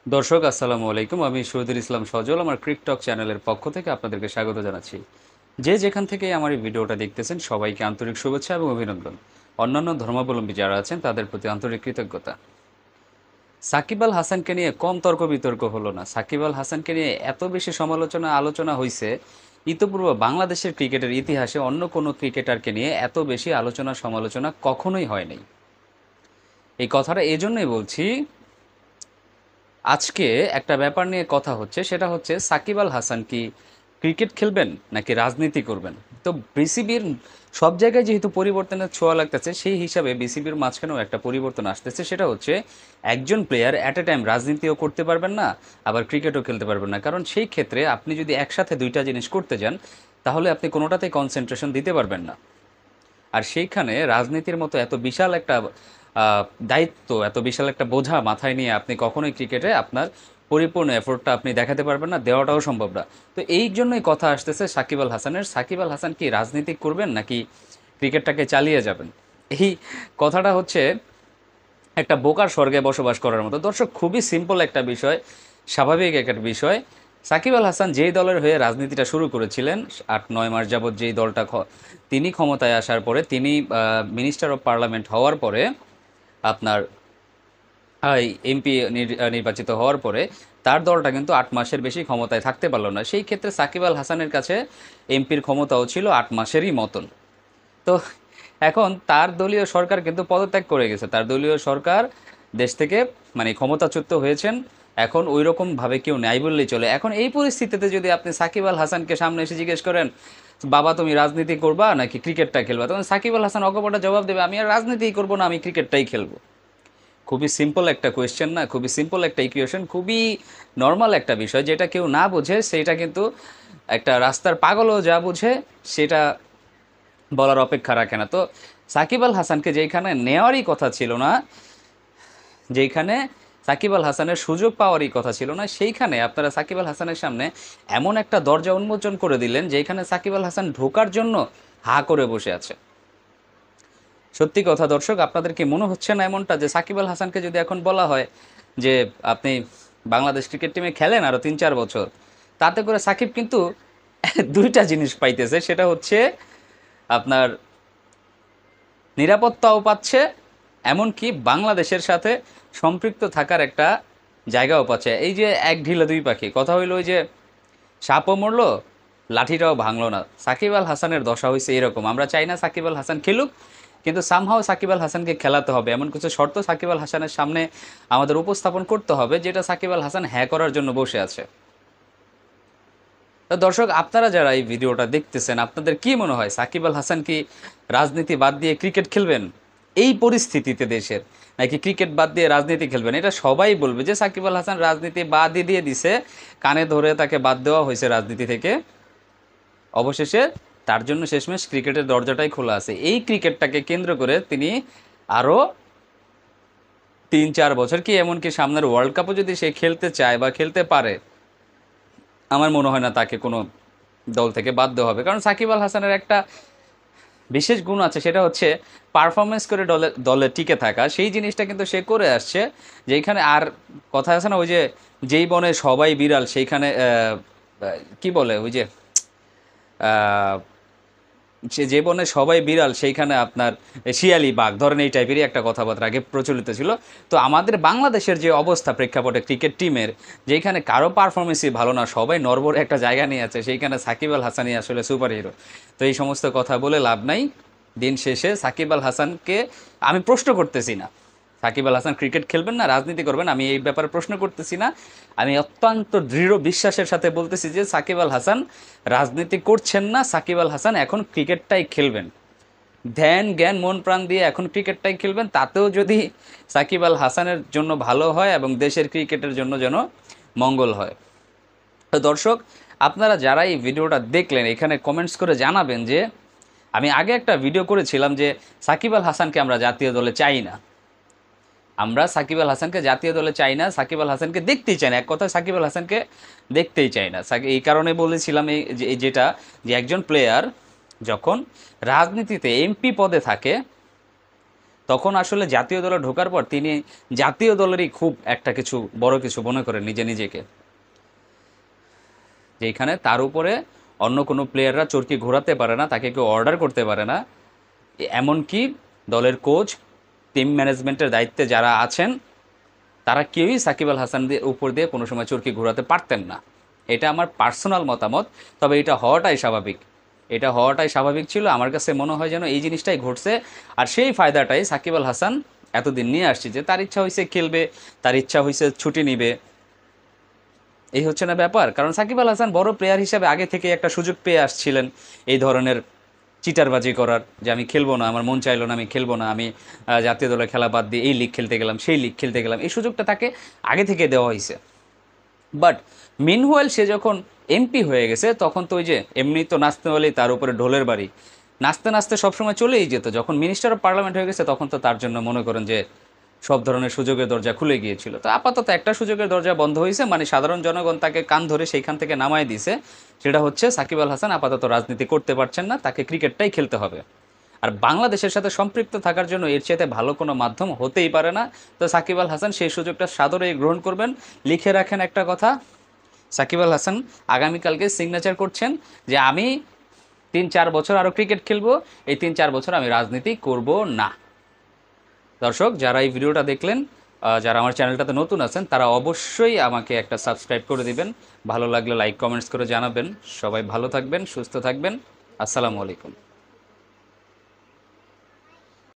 দর্শক আসসালামু আলাইকুম। আমি শহীদুল ইসলাম সজল আমার ক্রিকটক চ্যানেলের পক্ষ থেকে আপনাদেরকে স্বাগত জানাচ্ছি। যে যেখান থেকে আমার এই ভিডিওটা দেখতেছেন সবাইকে আন্তরিক শুভেচ্ছা এবং অভিনন্দন। অন্যান্য ধর্মাবলম্বী যারা আছেন তাদের প্রতি আন্তরিক কৃতজ্ঞতা। সাকিব আল হাসানকে নিয়ে কম তর্ক বিতর্ক হলো না। সাকিব আল হাসানকে নিয়ে এত বেশি সমালোচনা আলোচনা হয়েছে, ইতোপূর্ব বাংলাদেশের ক্রিকেটের ইতিহাসে অন্য কোনো ক্রিকেটারকে নিয়ে এত বেশি আলোচনা সমালোচনা কখনোই হয়নি। এই কথাটা এজন্যই বলছি, আজকে একটা ব্যাপার নিয়ে কথা হচ্ছে, সেটা হচ্ছে সাকিব আল হাসান কি ক্রিকেট খেলবেন নাকি রাজনীতি করবেন। তো বিসিবির সব জায়গায় যেহেতু পরিবর্তনের ছোঁয়া লাগতেছে, সেই হিসাবে বিসিবির মাঝখানেও একটা পরিবর্তন আসতেছে। সেটা হচ্ছে একজন প্লেয়ার অ্যাট এ টাইম রাজনীতিও করতে পারবেন না, আবার ক্রিকেটও খেলতে পারবেন না। কারণ সেই ক্ষেত্রে আপনি যদি একসাথে দুইটা জিনিস করতে যান, তাহলে আপনি কোনোটাতেই কনসেন্ট্রেশন দিতে পারবেন না। আর সেইখানে রাজনীতির মতো এত বিশাল একটা দায়িত্ব, এত বিশাল একটা বোঝা মাথায় নিয়ে আপনি কখনোই ক্রিকেটে আপনার পরিপূর্ণ এফোর্টটা আপনি দেখাতে পারবেন না, দেওয়াটাও সম্ভব না। তো এই জন্যই কথা আসতেছে সাকিব আল হাসানের। সাকিব আল হাসান কি রাজনীতি করবেন নাকি ক্রিকেটটাকে চালিয়ে যাবেন? এই কথাটা হচ্ছে একটা বোকার স্বর্গে বসবাস করার মতো। দর্শক, খুবই সিম্পল একটা বিষয়, স্বাভাবিক একটা বিষয়। সাকিব আল হাসান যেই দলের হয়ে রাজনীতিটা শুরু করেছিলেন ৮-৯ মাস যাবৎ, যেই দলটা তিনি ক্ষমতায় আসার পরে, তিনি মিনিস্টার অফ পার্লামেন্ট হওয়ার পরে, আপনার এমপি নির্বাচিত হওয়ার পরে, তার দলটা কিন্তু ৮ মাসের বেশি ক্ষমতায় থাকতে পারলো না। সেই ক্ষেত্রে সাকিব আল হাসানের কাছে এমপির ক্ষমতাও ছিল ৮ মাসেরই মতন। তো এখন তার দলীয় সরকার কিন্তু পদত্যাগ করে গেছে, তার দলীয় সরকার দেশ থেকে মানে ক্ষমতাচ্যুত হয়েছেন। এখন ওই রকম ভাবে কেউ নাই বললেই চলে। এখন এই পরিস্থিতিতে যদি আপনি সাকিব আল হাসানকে সামনে এসে জিজ্ঞেস করেন, বাবা তুমি রাজনীতি করবা নাকি ক্রিকেটটা খেলবা, তখন সাকিব আল হাসান অকপটে জবাব দেবে, আমি আর রাজনীতিই করবো না, আমি ক্রিকেটটাই খেলবো। খুবই সিম্পল একটা কোয়েশ্চেন না? খুবই সিম্পল একটা ইকুয়েশন, খুবই নর্মাল একটা বিষয়, যেটা কেউ না বোঝে সেটা কিন্তু একটা রাস্তার পাগলও যা বুঝে সেটা বলার অপেক্ষা রাখে না। তো সাকিব আল হাসানকে যেখানে নেওয়ারই কথা ছিল না, যেখানে সাকিব আল হাসানের সুযোগ পাওয়ারই কথা ছিল না, সেইখানে আপনারা সাকিব আল হাসানের সামনে এমন একটা দরজা উন্মোচন করে দিলেন যেখানে সাকিব আল হাসান ঢোকার জন্য হা করে বসে আছে। সত্যি কথা দর্শক, আপনাদের কি মনে হচ্ছে না এমনটা, যে সাকিব আল হাসানকে যদি এখন বলা হয় যে আপনি বাংলাদেশ ক্রিকেট টিমে খেলেন আরও ৩-৪ বছর, তাতে করে সাকিব কিন্তু দুইটা জিনিস পাইতেছে, সেটা হচ্ছে আপনার নিরাপত্তাও পাচ্ছে, এমনকি বাংলাদেশের সাথে সম্পৃক্ত থাকার একটা জায়গাও পাচ্ছে। এই যে এক ঢিলে দুই পাখি কথা হইলো, ওই যে সাপও মরলো, লাঠিটাও ভাঙলো না। সাকিব আল হাসানের দশা হয়েছে এরকম। আমরা চাই না সাকিব আল হাসান খেলুক, কিন্তু সামহাও সাকিব আল হাসানকে খেলাতে হবে। এমন কিছু শর্ত সাকিব আল হাসানের সামনে আমাদের উপস্থাপন করতে হবে, যেটা সাকিব আল হাসান হ্যাঁ করার জন্য বসে আছে। তো দর্শক, আপনারা যারা এই ভিডিওটা দেখতেছেন, আপনাদের কি মনে হয় সাকিব আল হাসান কি রাজনীতি বাদ দিয়ে ক্রিকেট খেলবেন এই পরিস্থিতিতে দেশের, নাকি ক্রিকেট বাদ দিয়ে রাজনীতি খেলবেন? এটা সবাই বলবে যে সাকিব আল হাসান রাজনীতি বাদই দিয়ে দিছে, কানে ধরে তাকে বাদ দেওয়া হয়েছে রাজনীতি থেকে। অবশেষে তার জন্য শেষমেশ ক্রিকেটের দরজাটাই খোলা আছে। এই ক্রিকেটটাকে কেন্দ্র করে তিনি আরও ৩-৪ বছর, কি এমনকি সামনের ওয়ার্ল্ড কাপও যদি সে খেলতে চায় বা খেলতে পারে, আমার মনে হয় না তাকে কোনো দল থেকে বাদ দেওয়া হবে। কারণ সাকিব আল হাসানের একটা বিশেষ গুণ আছে, সেটা হচ্ছে পারফরমেন্স করে দলে দলে টিকে থাকা। সেই জিনিসটা কিন্তু সে করে আসছে। যেখানে আর কথা আছে না, ওই যে যেই বনে সবাই বিড়াল সেইখানে কি বলে, ওই যে সে যে বনে সবাই বিড়াল সেইখানে আপনার শিয়ালি বাঘ, ধরেন এই টাইপেরই একটা কথাবার্তা আগে প্রচলিত ছিল। তো আমাদের বাংলাদেশের যে অবস্থা প্রেক্ষাপটে ক্রিকেট টিমের, যেখানে কারো পারফরমেন্সই ভালো না, সবাই নড়বড়ে একটা জায়গা নিয়ে আছে, সেইখানে সাকিব আল হাসানই আসলে সুপার হিরো। তো এই সমস্ত কথা বলে লাভ নাই। দিন শেষে সাকিব আল হাসানকে আমি প্রশ্ন করতেছি না সাকিব আল হাসান ক্রিকেট খেলবেন না রাজনীতি করবেন, আমি এই ব্যাপারে প্রশ্ন করতেছি না। আমি অত্যন্ত দৃঢ় বিশ্বাসের সাথে বলতেছি যে সাকিব আল হাসান রাজনীতি করছেন না, সাকিব আল হাসান এখন ক্রিকেটটাই খেলবেন। ধ্যান জ্ঞান মন প্রাণ দিয়ে এখন ক্রিকেটটাই খেলবেন, তাতেও যদি সাকিব আল হাসানের জন্য ভালো হয় এবং দেশের ক্রিকেটের জন্য যেন মঙ্গল হয়। তো দর্শক, আপনারা যারা এই ভিডিওটা দেখলেন, এখানে কমেন্টস করে জানাবেন যে আমি আগে একটা ভিডিও করেছিলাম যে সাকিব আল হাসানকে আমরা জাতীয় দলে চাই না, আমরা সাকিব আল হাসানকে জাতীয় দলে চাই না, সাকিব আল হাসানকে দেখতেই চাই না, এক কথায় সাকিব আল হাসানকে দেখতেই চাই না। এই কারণে বলেছিলাম যেটা, যে একজন প্লেয়ার যখন রাজনীতিতে এমপি পদে থাকে, তখন আসলে জাতীয় দলে ঢোকার পর তিনি জাতীয় দলেরই খুব একটা কিছু বড় কিছু মনে করেন নিজেকে, যেখানে তার উপরে অন্য কোনো প্লেয়াররা চরকি ঘোরাতে পারে না, তাকে কেউ অর্ডার করতে পারে না। এমনকি দলের কোচ, টিম ম্যানেজমেন্টের দায়িত্বে যারা আছেন, তারা কেউই সাকিব আল হাসানদের উপর দিয়ে কোনো সময় চরকি ঘোরাতে পারতেন না। এটা আমার পার্সোনাল মতামত, তবে এটা হওয়াটাই স্বাভাবিক। এটা হওয়াটাই স্বাভাবিক ছিল। আমার কাছে মনে হয় যেন এই জিনিসটাই ঘটছে, আর সেই ফায়দাটাই সাকিব আল হাসান এতদিন নিয়ে আসছে, যে তার ইচ্ছা হয়েছে খেলবে, তার ইচ্ছা হয়েছে ছুটি নিবে। এই হচ্ছে না ব্যাপার। কারণ সাকিব আল হাসান বড় প্লেয়ার হিসেবে আগে থেকে একটা সুযোগ পেয়ে আসছিলেন এই ধরনের চিটারবাজি করার, যে আমি খেলবো না, আমার মন চাইলো না, আমি খেলবো না, আমি জাতীয় দলে খেলা বাদ দিয়ে এই লিগ খেলতে গেলাম, সেই লিগ খেলতে গেলাম। এই সুযোগটা তাকে আগে থেকে দেওয়া হয়েছে। বাট মিনওয়াইল সে যখন এমপি হয়ে গেছে, তখন তো ওই যে এমনি তো নাচতে হলেই তার উপরে ঢোলের বাড়ি, নাচতে নাচতে সবসময় চলেই যেত। যখন মিনিস্টার অফ পার্লামেন্ট হয়ে গেছে, তখন তো তার জন্য মনে করেন যে সব ধরনের সুযোগের দরজা খুলে গিয়েছিল। তো আপাতত একটা সুযোগের দরজা বন্ধ হয়েছে, মানে সাধারণ জনগণ তাকে কান ধরে সেইখান থেকে নামায় দিছে। সেটা হচ্ছে সাকিব আল হাসান আপাতত রাজনীতি করতে পারছেন না, তাকে ক্রিকেটটাই খেলতে হবে। আর বাংলাদেশের সাথে সম্পৃক্ত থাকার জন্য এর চাইতে ভালো কোনো মাধ্যম হতেই পারে না। তো সাকিব আল হাসান সেই সুযোগটা সাদরেই গ্রহণ করবেন। লিখে রাখেন একটা কথা, সাকিব আল হাসান আগামীকালকে সিগনেচার করছেন যে আমি 3-4 বছর আরও ক্রিকেট খেলবো, এই 3-4 বছর আমি রাজনীতি করব না। দর্শক যারা এই ভিডিওটা দেখলেন, যারা আমার চ্যানেলটাতে নতুন আছেন, তারা অবশ্যই আমাকে একটা সাবস্ক্রাইব করে দিবেন। ভালো লাগলে লাইক কমেন্টস করে জানাবেন। সবাই ভালো থাকবেন, সুস্থ থাকবেন। আসসালামু আলাইকুম।